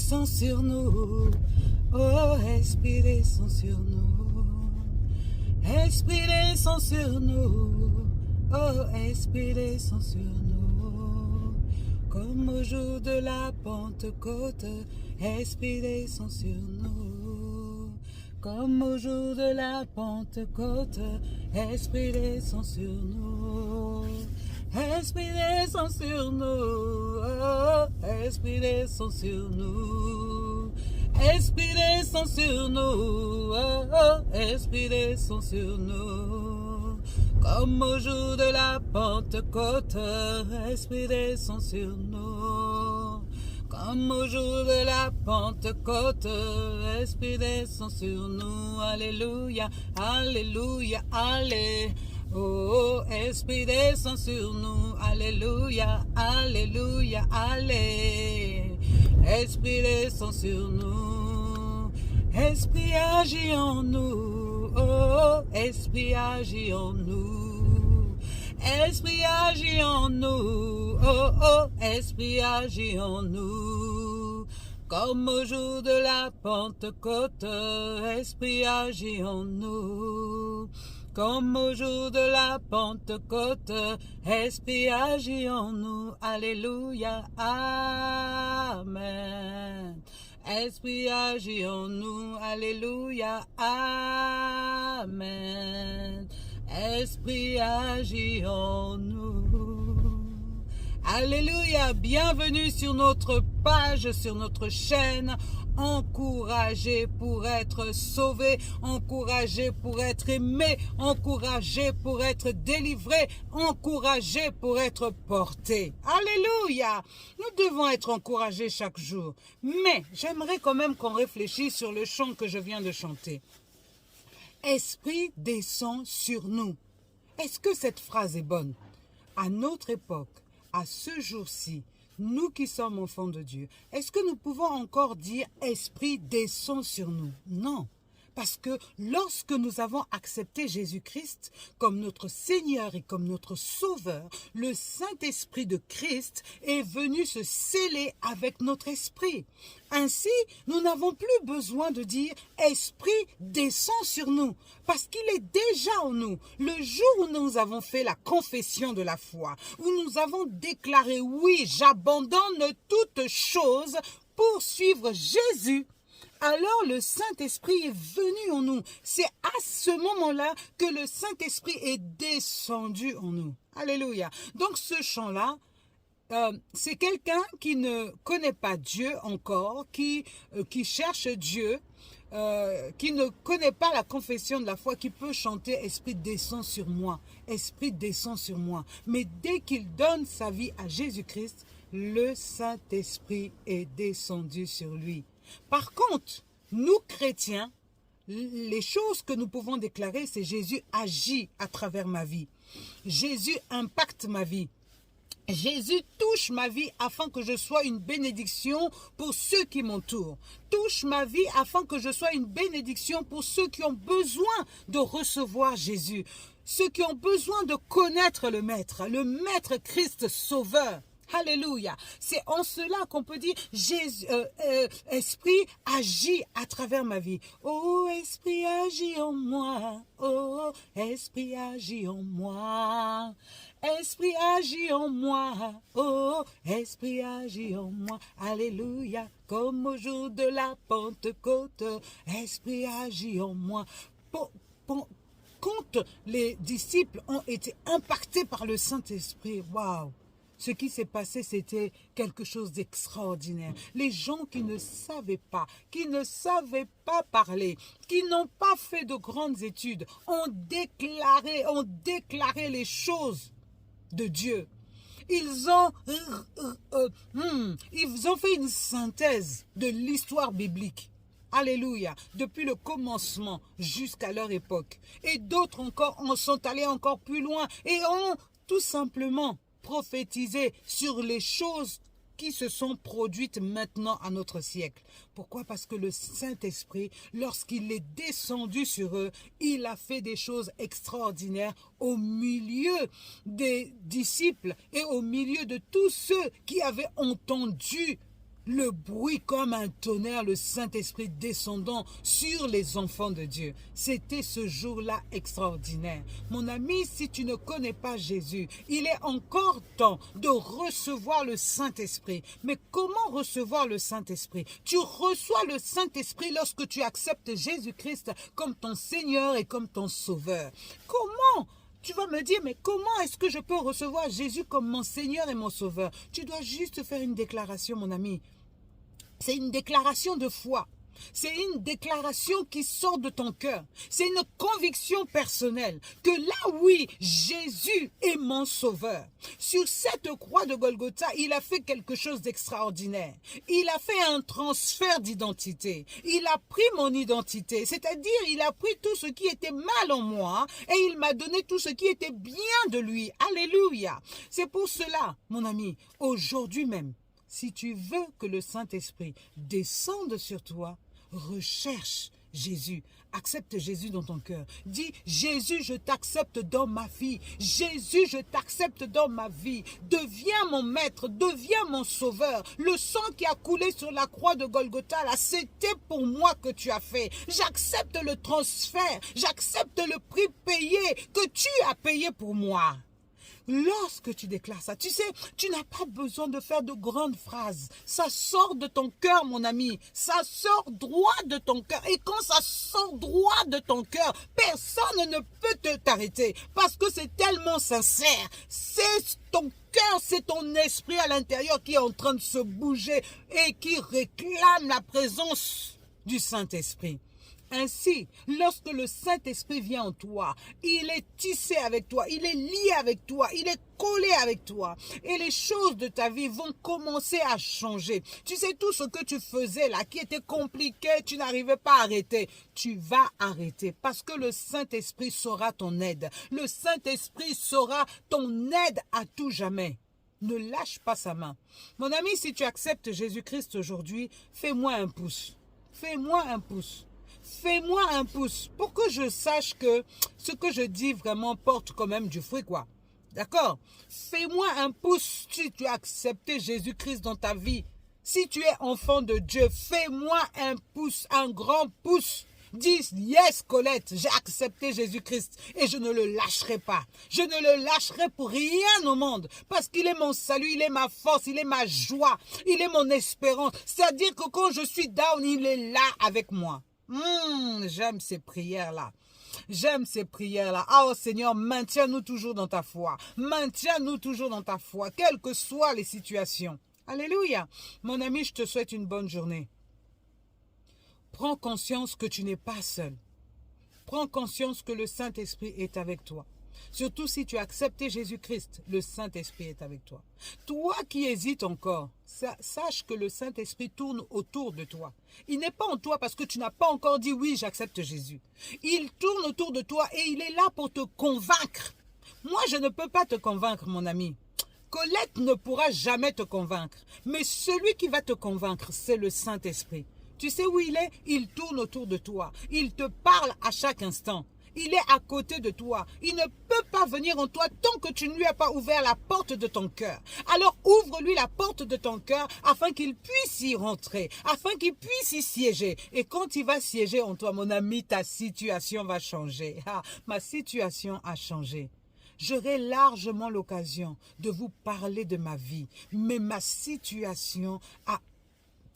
descends sur nous. Oh, Esprit, descends sur nous. Esprit, descends sur nous. Oh, Esprit, descends sur nous. Comme au jour de la Pentecôte, Esprit, descends sur nous. Comme au jour de la Pentecôte, Esprit, descends sur nous. Esprit, descends sur nous. Oh, Esprit, descends sur nous. Esprit, descends sur nous. Oh, Esprit, descends sur nous. Comme au jour de la Pentecôte, Esprit, descends sur nous. Comme au jour de la Pentecôte, Esprit, descends sur nous. Alléluia, alléluia, alléluia. Oh, Esprit, descends sur nous. Alléluia, alléluia, alléluia. Esprit, descends sur nous. Esprit, agis en nous. Oh, Esprit, agis en nous. Esprit, agis en nous. Oh, oh, Esprit, agis en nous. Comme au jour de la Pentecôte, Esprit, agis en nous. Comme au jour de la Pentecôte, Esprit, agis en nous. Alléluia, amen. Esprit, agis en nous. Alléluia, amen. Esprit, agis en nous. Alléluia, bienvenue sur notre page, sur notre chaîne. Encouragé pour être sauvé, encouragé pour être aimé, encouragé pour être délivré, encouragé pour être porté. Alléluia! Nous devons être encouragés chaque jour. Mais j'aimerais quand même qu'on réfléchisse sur le chant que je viens de chanter. Esprit descend sur nous. Est-ce que cette phrase est bonne? À notre époque, à ce jour-ci, nous qui sommes enfants de Dieu, est-ce que nous pouvons encore dire « Esprit descend sur nous » ? Non. Parce que lorsque nous avons accepté Jésus-Christ comme notre Seigneur et comme notre Sauveur, le Saint-Esprit de Christ est venu se sceller avec notre esprit. Ainsi, nous n'avons plus besoin de dire « Esprit descend sur nous » parce qu'il est déjà en nous. Le jour où nous avons fait la confession de la foi, où nous avons déclaré « Oui, j'abandonne toute chose pour suivre Jésus », alors le Saint-Esprit est venu en nous. C'est à ce moment-là que le Saint-Esprit est descendu en nous. Alléluia. Donc ce chant-là, c'est quelqu'un qui ne connaît pas Dieu encore, qui cherche Dieu, qui ne connaît pas la confession de la foi, qui peut chanter « Esprit descend sur moi, Esprit descend sur moi ». Mais dès qu'il donne sa vie à Jésus-Christ, le Saint-Esprit est descendu sur lui. Par contre, nous chrétiens, les choses que nous pouvons déclarer, c'est Jésus agit à travers ma vie. Jésus impacte ma vie. Jésus touche ma vie afin que je sois une bénédiction pour ceux qui m'entourent. Touche ma vie afin que je sois une bénédiction pour ceux qui ont besoin de recevoir Jésus. Ceux qui ont besoin de connaître le Maître Christ Sauveur. Alléluia. C'est en cela qu'on peut dire Esprit agit à travers ma vie. Oh, Esprit agit en moi. Oh, Esprit agit en moi. Esprit agit en moi. Oh, Esprit agit en moi. Alléluia. Comme au jour de la Pentecôte, Esprit agit en moi. Quand les disciples ont été impactés par le Saint-Esprit, waouh! Ce qui s'est passé, c'était quelque chose d'extraordinaire. Les gens qui ne savaient pas parler, qui n'ont pas fait de grandes études, ont déclaré les choses de Dieu. Ils ont fait une synthèse de l'histoire biblique. Alléluia, depuis le commencement jusqu'à leur époque. Et d'autres encore en sont allés encore plus loin et ont tout simplement prophétiser sur les choses qui se sont produites maintenant à notre siècle. Pourquoi? Parce que le Saint-Esprit, lorsqu'il est descendu sur eux, il a fait des choses extraordinaires au milieu des disciples et au milieu de tous ceux qui avaient entendu le bruit comme un tonnerre, le Saint-Esprit descendant sur les enfants de Dieu. C'était ce jour-là extraordinaire. Mon ami, si tu ne connais pas Jésus, il est encore temps de recevoir le Saint-Esprit. Mais comment recevoir le Saint-Esprit? Tu reçois le Saint-Esprit lorsque tu acceptes Jésus-Christ comme ton Seigneur et comme ton Sauveur. Comment? Tu vas me dire, mais comment est-ce que je peux recevoir Jésus comme mon Seigneur et mon Sauveur? Tu dois juste faire une déclaration, mon ami. C'est une déclaration de foi. C'est une déclaration qui sort de ton cœur. C'est une conviction personnelle que là, oui, Jésus est mon sauveur. Sur cette croix de Golgotha, il a fait quelque chose d'extraordinaire. Il a fait un transfert d'identité. Il a pris mon identité, c'est-à-dire il a pris tout ce qui était mal en moi et il m'a donné tout ce qui était bien de lui. Alléluia. C'est pour cela, mon ami, aujourd'hui même, si tu veux que le Saint-Esprit descende sur toi, recherche Jésus. Accepte Jésus dans ton cœur. Dis, Jésus, je t'accepte dans ma vie. Jésus, je t'accepte dans ma vie. Deviens mon maître, deviens mon sauveur. Le sang qui a coulé sur la croix de Golgotha, là, c'était pour moi que tu as fait. J'accepte le transfert. J'accepte le prix payé que tu as payé pour moi. Lorsque tu déclares ça, tu sais, tu n'as pas besoin de faire de grandes phrases. Ça sort de ton cœur, mon ami. Ça sort droit de ton cœur. Et quand ça sort droit de ton cœur, personne ne peut t'arrêter. Parce que c'est tellement sincère. C'est ton cœur, c'est ton esprit à l'intérieur qui est en train de se bouger et qui réclame la présence du Saint-Esprit. Ainsi, lorsque le Saint-Esprit vient en toi, il est tissé avec toi, il est lié avec toi, il est collé avec toi. Et les choses de ta vie vont commencer à changer. Tu sais, tout ce que tu faisais là, qui était compliqué, tu n'arrivais pas à arrêter. Tu vas arrêter parce que le Saint-Esprit sera ton aide. Le Saint-Esprit sera ton aide à tout jamais. Ne lâche pas sa main. Mon ami, si tu acceptes Jésus-Christ aujourd'hui, fais-moi un pouce. Fais-moi un pouce. Fais-moi un pouce pour que je sache que ce que je dis vraiment porte quand même du fruit, quoi. D'accord? Fais-moi un pouce si tu as accepté Jésus-Christ dans ta vie. Si tu es enfant de Dieu, fais-moi un pouce, un grand pouce. Dis, yes Colette, j'ai accepté Jésus-Christ et je ne le lâcherai pas. Je ne le lâcherai pour rien au monde parce qu'il est mon salut, il est ma force, il est ma joie, il est mon espérance. C'est-à-dire que quand je suis down, il est là avec moi. J'aime ces prières-là. J'aime ces prières-là. Oh Seigneur, maintiens-nous toujours dans ta foi. Maintiens-nous toujours dans ta foi, quelles que soient les situations. Alléluia. Mon ami, je te souhaite une bonne journée. Prends conscience que tu n'es pas seul. Prends conscience que le Saint-Esprit est avec toi. Surtout si tu as accepté Jésus-Christ, le Saint-Esprit est avec toi. Toi qui hésites encore, sache que le Saint-Esprit tourne autour de toi. Il n'est pas en toi parce que tu n'as pas encore dit oui, j'accepte Jésus. Il tourne autour de toi et il est là pour te convaincre. Moi, je ne peux pas te convaincre, mon ami. Colette ne pourra jamais te convaincre. Mais celui qui va te convaincre, c'est le Saint-Esprit. Tu sais où il est? Il tourne autour de toi. Il te parle à chaque instant. Il est à côté de toi. Il ne peut pas venir en toi tant que tu ne lui as pas ouvert la porte de ton cœur. Alors ouvre-lui la porte de ton cœur afin qu'il puisse y rentrer, afin qu'il puisse y siéger. Et quand il va siéger en toi, mon ami, ta situation va changer. Ah, ma situation a changé. J'aurai largement l'occasion de vous parler de ma vie, mais ma situation a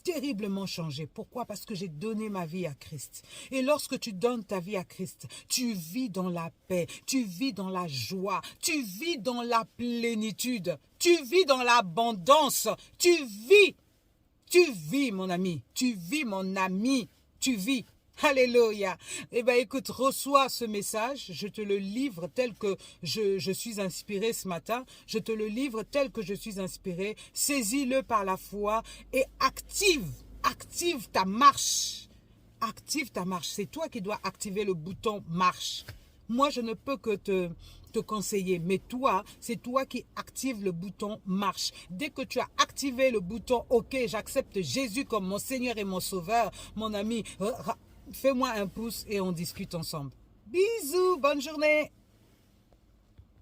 terriblement changé. Pourquoi? Parce que j'ai donné ma vie à Christ. Et lorsque tu donnes ta vie à Christ, tu vis dans la paix, tu vis dans la joie, tu vis dans la plénitude, tu vis dans l'abondance, tu vis mon ami, tu vis mon ami, tu vis. Alléluia. Eh bien, écoute, reçois ce message. Je te le livre tel que je suis inspiré ce matin. Je te le livre tel que je suis inspiré. Saisis-le par la foi et active ta marche. Active ta marche. C'est toi qui dois activer le bouton marche. Moi, je ne peux que te conseiller. Mais toi, c'est toi qui active le bouton marche. Dès que tu as activé le bouton OK, j'accepte Jésus comme mon Seigneur et mon Sauveur, mon ami, fais-moi un pouce et on discute ensemble. Bisous, bonne journée.